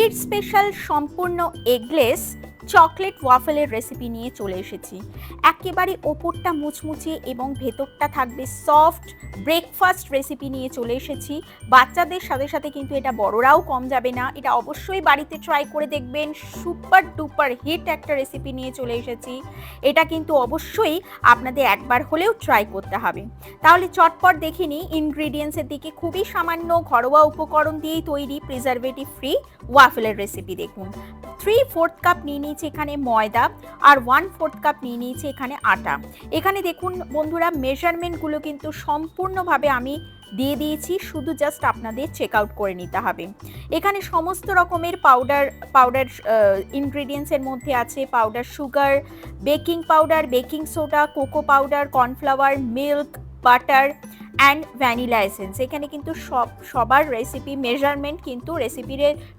Eid special সম্পূর্ণ eggless chocolate ওয়াফেলের recipe নিয়ে চলে এসেছি। একেবারে ওপরটা মুচমুচে এবং ভেতরটা থাকবে সফট ব্রেকফাস্ট রেসিপি নিয়ে চলে এসেছি। বাচ্চাদের সাথে সাথে কিন্তু এটা বড়রাও কম যাবে না, এটা অবশ্যই বাড়িতে ট্রাই করে দেখবেন। সুপার ডুপার হিট একটা রেসিপি নিয়ে চলে এসেছি, এটা কিন্তু অবশ্যই আপনাদের একবার হলেও ট্রাই করতে হবে। তাহলে চটপট দেখে নিই ইনগ্রিডিয়েন্টসের দিকে। খুবই সামান্য ঘরোয়া উপকরণ দিয়েই তৈরি প্রিজারভেটিভ ফ্রি ওয়াফেলের রেসিপি। দেখুন 3/4 কাপ নিয়ে নিয়েছি এখানে ময়দা, আর 1/4 কাপ নিয়ে নিয়েছি এখানে আটা। এখানে দেখুন বন্ধুরা, মেজারমেন্টগুলো কিন্তু সম্পূর্ণভাবে আমি দিয়ে দিয়েছি, শুধু জাস্ট আপনাদের চেক আউট করে নিতে হবে। এখানে সমস্ত রকমের পাউডার ইনগ্রিডিয়েন্টসের মধ্যে আছে powder sugar, baking powder, baking soda, cocoa powder, cornflour, milk, butter and vanilla essence. এখানে কিন্তু সবার রেসিপি মেজারমেন্ট কিন্তু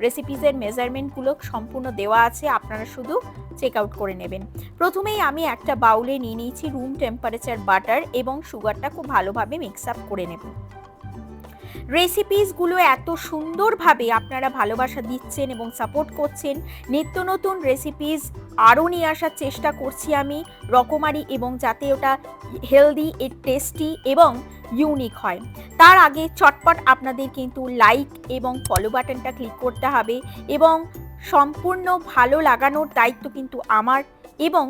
রেসিপিজের মেজারমেন্টগুলো সম্পূর্ণ দেওয়া আছে, আপনারা শুধু চেক আউট করে নেবেন। প্রথমেই আমি একটা বাউলে নিয়ে নিয়েছি রুম টেম্পারেচার বাটার এবং সুগারটা খুব ভালোভাবে মিক্স আপ করে নেব। রেসিপিসগুলো এত সুন্দরভাবে আপনারা ভালোবাসা দিচ্ছেন এবং সাপোর্ট করছেন, নিত্য নতুন রেসিপিস আরও নিয়ে আসার চেষ্টা করছি আমি রকমারি, এবং যাতে ওটা হেলদি, টেস্টি এবং ইউনিক হয়। তার আগে চটপট আপনাদের কিন্তু লাইক এবং ফলো বাটনটা ক্লিক করতে হবে, এবং সম্পূর্ণ ভালো লাগানোর দায়িত্ব কিন্তু আমার, এবং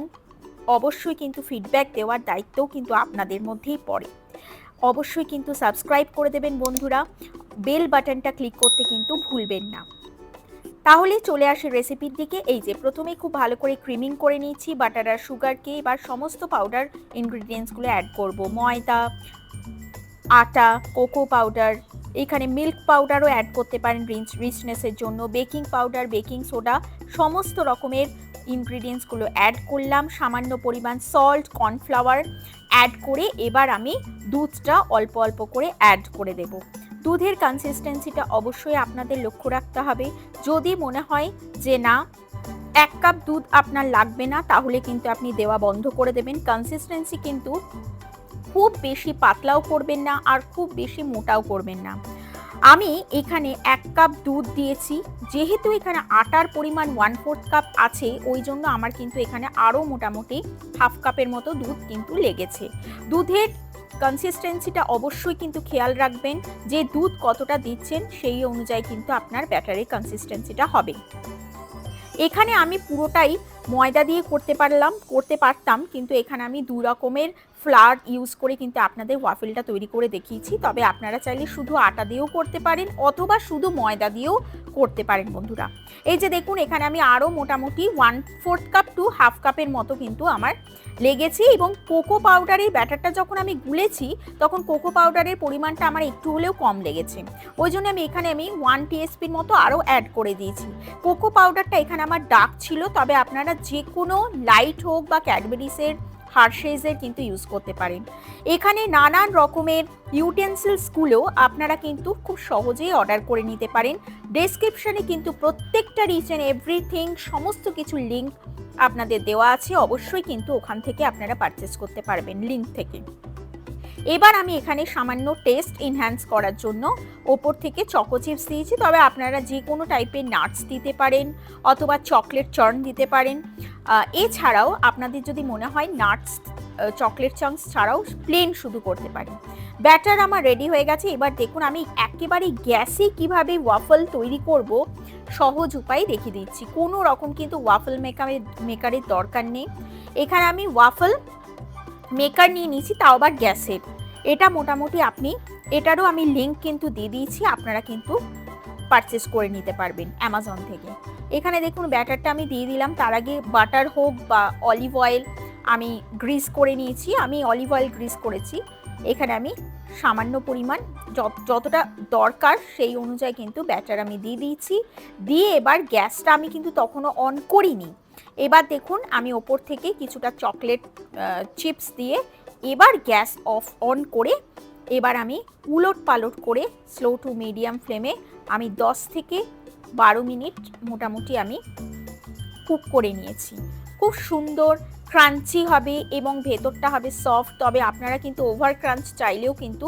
অবশ্যই কিন্তু ফিডব্যাক দেওয়ার দায়িত্বও কিন্তু আপনাদের মধ্যেই পড়ে। অবশ্যই কিন্তু সাবস্ক্রাইব করে দেবেন বন্ধুরা, বেল বাটনটা ক্লিক করতে কিন্তু ভুলবেন না। তাহলে চলে আসে রেসিপির দিকে। এই যে প্রথমে খুব ভালো করে ক্রিমিং করে নিয়েছি বাটার আর সুগারকে। এবার সমস্ত পাউডার ইনগ্রিডিয়েন্টসগুলো অ্যাড করব। ময়দা, আটা, কোকো পাউডার, এখানে মিল্ক পাউডারও অ্যাড করতে পারেন রিচনেসের জন্য, বেকিং পাউডার, বেকিং সোডা, সমস্ত রকমের ইনগ্রিডিয়েন্টসগুলো অ্যাড করলাম। সামান্য পরিমাণ সল্ট, কর্নফ্লাওয়ার অ্যাড করে এবার আমি দুধটা অল্প অল্প করে অ্যাড করে দেব। দুধের কনসিস্টেন্সিটা অবশ্যই আপনাদের লক্ষ্য রাখতে হবে। যদি মনে হয় যে না 1 কাপ দুধ আপনার লাগবে না, তাহলে কিন্তু আপনি দেওয়া বন্ধ করে দেবেন। কনসিস্টেন্সি কিন্তু খুব বেশি পাতলাও করবেন না আর খুব বেশি মোটাও করবেন না। আমি এখানে 1 কাপ দুধ দিয়েছি, যেহেতু এখানে আটার পরিমাণ 1/4 কাপ আছে, ওই জন্য আমার কিন্তু এখানে আরও মোটামুটি হাফ কাপের মতো দুধ কিন্তু লেগেছে। দুধের কনসিস্টেন্সিটা অবশ্যই কিন্তু খেয়াল রাখবেন, যে দুধ কতটা দিচ্ছেন সেই অনুযায়ী কিন্তু আপনার ব্যাটারের কনসিস্টেন্সিটা হবে। এখানে আমি পুরোটাই ময়দা দিয়ে করতে পারতাম, কিন্তু এখানে আমি 2 রকমের ফ্লাওয়ার ইউজ করে কিন্তু আপনাদের ওয়াফেলটা তৈরি করে দেখিয়েছি। তবে আপনারা চাইলে শুধু আটা দিয়েও করতে পারেন অথবা শুধু ময়দা দিয়েও করতে পারেন বন্ধুরা। এই যে দেখুন, এখানে আমি আরও মোটামুটি 1/4 কাপ টু হাফ কাপের মতো কিন্তু আমার লেগেছে। এবং কোকো পাউডারের ব্যাটারটা যখন আমি গুলেছি, তখন কোকো পাউডারের পরিমাণটা আমার একটু হলেও কম লেগেছে, ওই জন্য এখানে আমি 1 টিএসপির মতো আরও অ্যাড করে দিয়েছি। কোকো পাউডারটা এখানে আমার ডার্ক ছিল, তবে আপনারা যে কোনো লাইট হোক বা ক্যাডবেরিসের, হার্শেজের কিন্তু ইউজ করতে পারেন। এখানে নানান রকমের ইউটেন্সিলসগুলো আপনারা কিন্তু খুব সহজেই অর্ডার করে নিতে পারেন। ডেসক্রিপশনে কিন্তু প্রত্যেকটা রিচ অ্যান্ড এভরিথিং সমস্ত কিছু লিঙ্ক আপনাদের দেওয়া আছে, অবশ্যই কিন্তু ওখান থেকে আপনারা পারচেস করতে পারবেন লিঙ্ক থেকে। এবার আমি এখানে সামান্য টেস্ট এনহ্যান্স করার জন্য ওপর থেকে চকো চিপস দিয়েছি, তবে আপনারা যে কোনো টাইপের নাটস দিতে পারেন অথবা চকলেট চার্ন দিতে পারেন। এছাড়াও আপনাদের যদি মনে হয় নাটস, চকলেট চাঙ্কস ছাড়াও প্লেন শুধু করতে পারেন। ব্যাটার আমার রেডি হয়ে গেছে। এবার দেখুন আমি একেবারে গ্যাসে কিভাবে ওয়াফল তৈরি করব সহজ উপায় দেখিয়ে দিচ্ছি। কোনো রকম কিন্তু ওয়াফল মেকারের দরকার নেই। এখানে আমি ওয়াফল মেকার নিয়ে নিয়েছি, তাও আবার গ্যাসের। এটা মোটামুটি এটারও আমি লিঙ্ক কিন্তু দিয়ে দিয়েছি, আপনারা কিন্তু পারচেস করে নিতে পারবেন অ্যামাজন থেকে। এখানে দেখুন ব্যাটারটা আমি দিয়ে দিলাম। তার আগে বাটার হোক বা অলিভ অয়েল আমি গ্রিস করে নিয়েছি, আমি অলিভ অয়েল গ্রিস করেছি। এখানে আমি সামান্য পরিমাণ যতটা দরকার সেই অনুযায়ী কিন্তু ব্যাটার আমি দিয়ে দিয়েছি। দিয়ে এবার গ্যাসটা আমি কিন্তু তখনও অন করিনি। এবার দেখুন আমি ওপর থেকে কিছুটা চকলেট চিপস দিয়ে এবার গ্যাস অন করে এবার আমি উলট পালট করে স্লো টু মিডিয়াম ফ্লেমে আমি 10 থেকে 12 মিনিট মোটামুটি আমি কুক করে নিয়েছি। খুব সুন্দর ক্রাঞ্চি হবে এবং ভেতরটা হবে সফট। তবে আপনারা কিন্তু ওভার ক্রাঞ্চ চাইলেও কিন্তু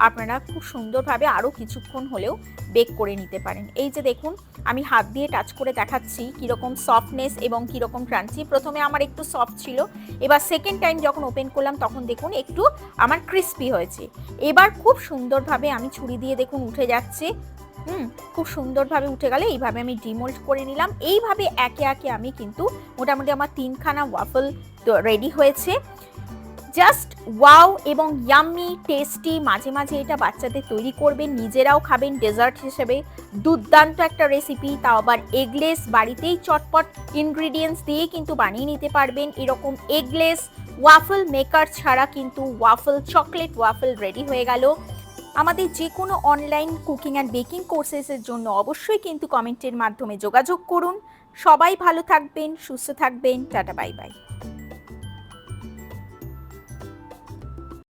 আপনারা খুব সুন্দরভাবে আরও কিছুক্ষণ হলেও বেক করে নিতে পারেন। এই যে দেখুন, আমি হাত দিয়ে টাচ করে দেখাচ্ছি কীরকম সফটনেস এবং কীরকম ক্রাঞ্চি। প্রথমে আমার একটু সফট ছিল, এবার সেকেন্ড টাইম যখন ওপেন করলাম তখন দেখুন একটু আমার ক্রিস্পি হয়েছে। এবার খুব সুন্দরভাবে আমি ছুরি দিয়ে দেখুন উঠে যাচ্ছে। খুব সুন্দরভাবে উঠে গেলে এইভাবে আমি ডিমোল্ড করে নিলাম। এইভাবে একে একে আমি কিন্তু মোটামুটি আমার 3খানা ওয়াফল রেডি হয়েছে। জাস্ট ওয়াও এবং ইয়াম্মি টেস্টি। মাঝে মাঝে এটা বাচ্চাদের তৈরি করবেন, নিজেরাও খাবেন ডেজার্ট হিসেবে। দুর্দান্ত একটা রেসিপি, তাও আবার এগলেস। বাড়িতেই চটপট ইনগ্রিডিয়েন্টস দিয়ে কিন্তু বানিয়ে নিতে পারবেন এরকম এগলেস ওয়াফল মেকার ছাড়া কিন্তু ওয়াফল, চকলেট ওয়াফল রেডি হয়ে গেল। আমাদের যে কোনো অনলাইন কুকিং অ্যান্ড বেকিং কোর্সেসের জন্য অবশ্যই কিন্তু কমেন্টের মাধ্যমে যোগাযোগ করুন। সবাই ভালো থাকবেন, সুস্থ থাকবেন। Tata, bye bye.